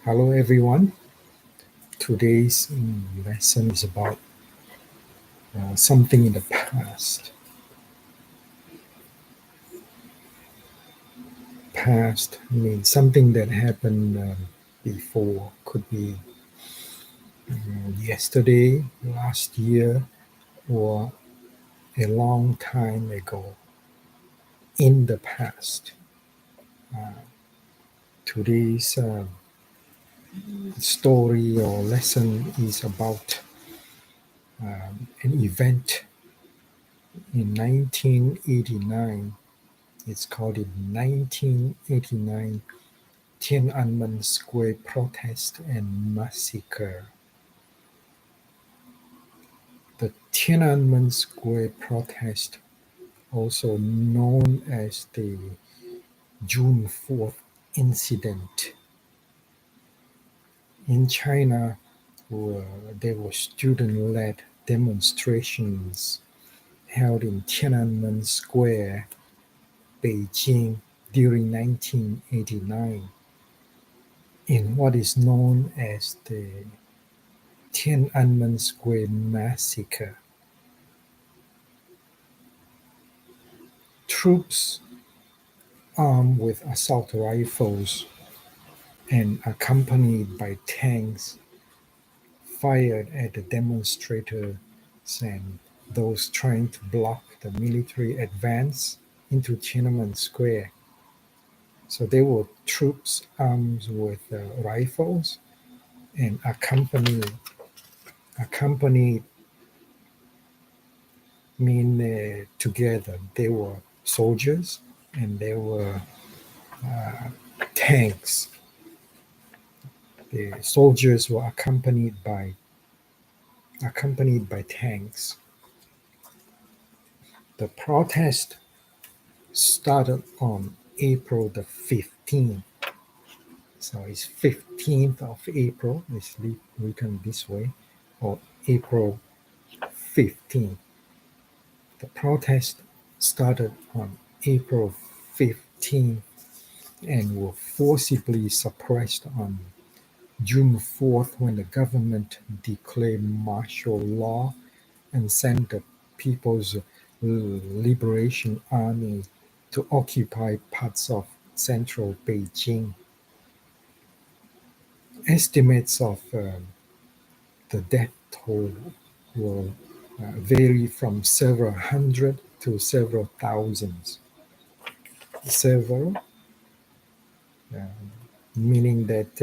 Hello, everyone. Today's lesson is about something in the past. Past means something that happened before, could be yesterday, last year, or a long time ago in the past. Today's story or lesson is about an event in 1989. It's called the 1989 Tiananmen Square protest and massacre. The Tiananmen Square protest, also known as the June 4th incident. In China, there were student-led demonstrations held in Tiananmen Square, Beijing, during 1989 in what is known as the Tiananmen Square massacre. Troops armed with assault rifles and accompanied by tanks fired at the demonstrators and those trying to block the military advance into Tiananmen Square. So there were troops armed with rifles and accompanied mean together. They were soldiers and there were tanks. The soldiers were accompanied by tanks. The protest started on April the 15th. So it's 15th of April, it's written this way, or April 15th. The protest started on April 15th and were forcibly suppressed on June 4th when the government declared martial law and sent the People's Liberation Army to occupy parts of central Beijing. Estimates of the death toll will vary from several hundred to several thousands. Several, uh, meaning that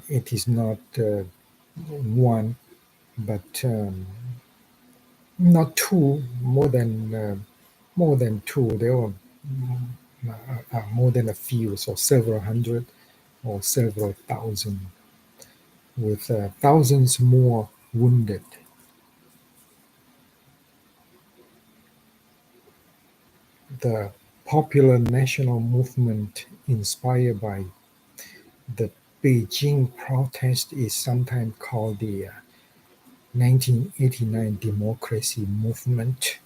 it is not one, but not two, more than two. There were more than a few, so several hundred or several thousand, with thousands more wounded. The popular national movement inspired by the Beijing protest is sometimes called the 1989 democracy movement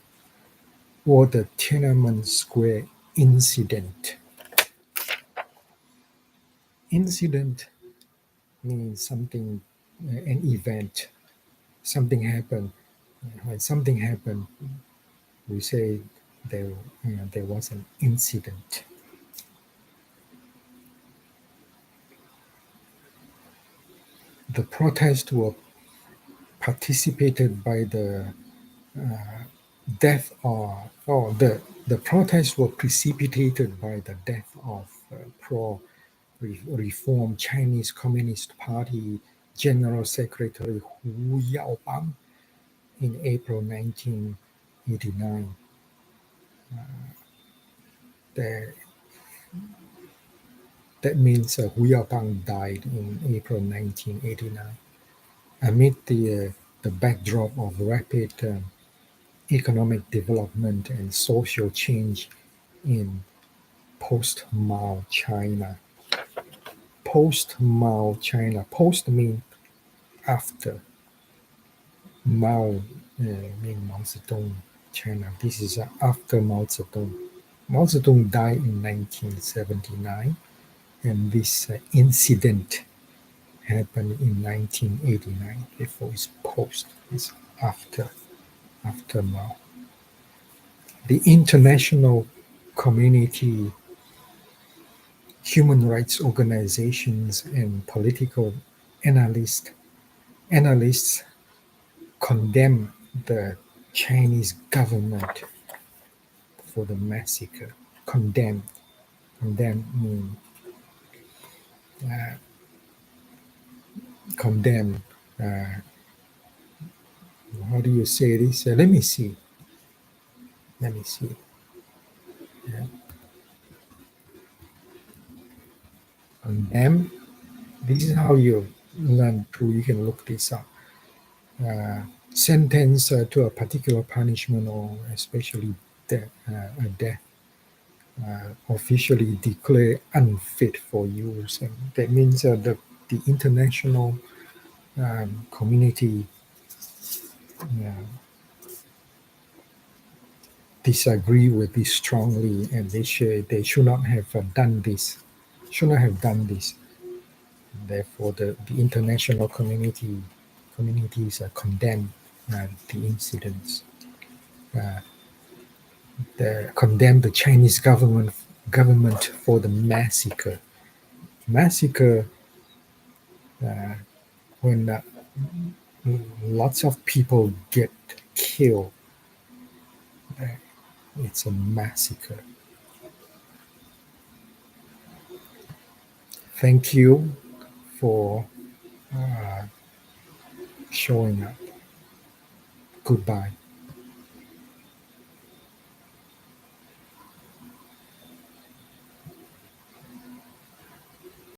or the Tiananmen Square incident. Incident means something, an event, something happened. When something happened, we say there was an incident. The protests were participated by the death or the protests were precipitated by the death of pro-reform Chinese Communist Party General Secretary Hu Yaobang in April 1989. That, that means Hu Yaobang died in April 1989 amid the backdrop of rapid economic development and social change in post-Mao China. Post-Mao China. Post means after. Mao means Mao Zedong, China. This is after Mao Zedong. Mao Zedong died in 1979, and this incident happened in 1989 before it's post. It's after Mao. The international community, human rights organizations, and political analysts condemn the Chinese government for the massacre. Condemn mean condemn. Uh, how do you say this? Let me see. Let me see. Yeah. Condemn. This is how you learn to. You can look this up. Uh, Sentence to a particular punishment or especially a death officially declare unfit for use. And that means the international community uh, disagree with this strongly, and they should not have done this. Should not have done this. Therefore, the international communities condemn the incidents. Uh, condemn the Chinese government for the massacre. Massacre uh, when lots of people get killed. Uh, it's a massacre. Thank you for showing up. Goodbye.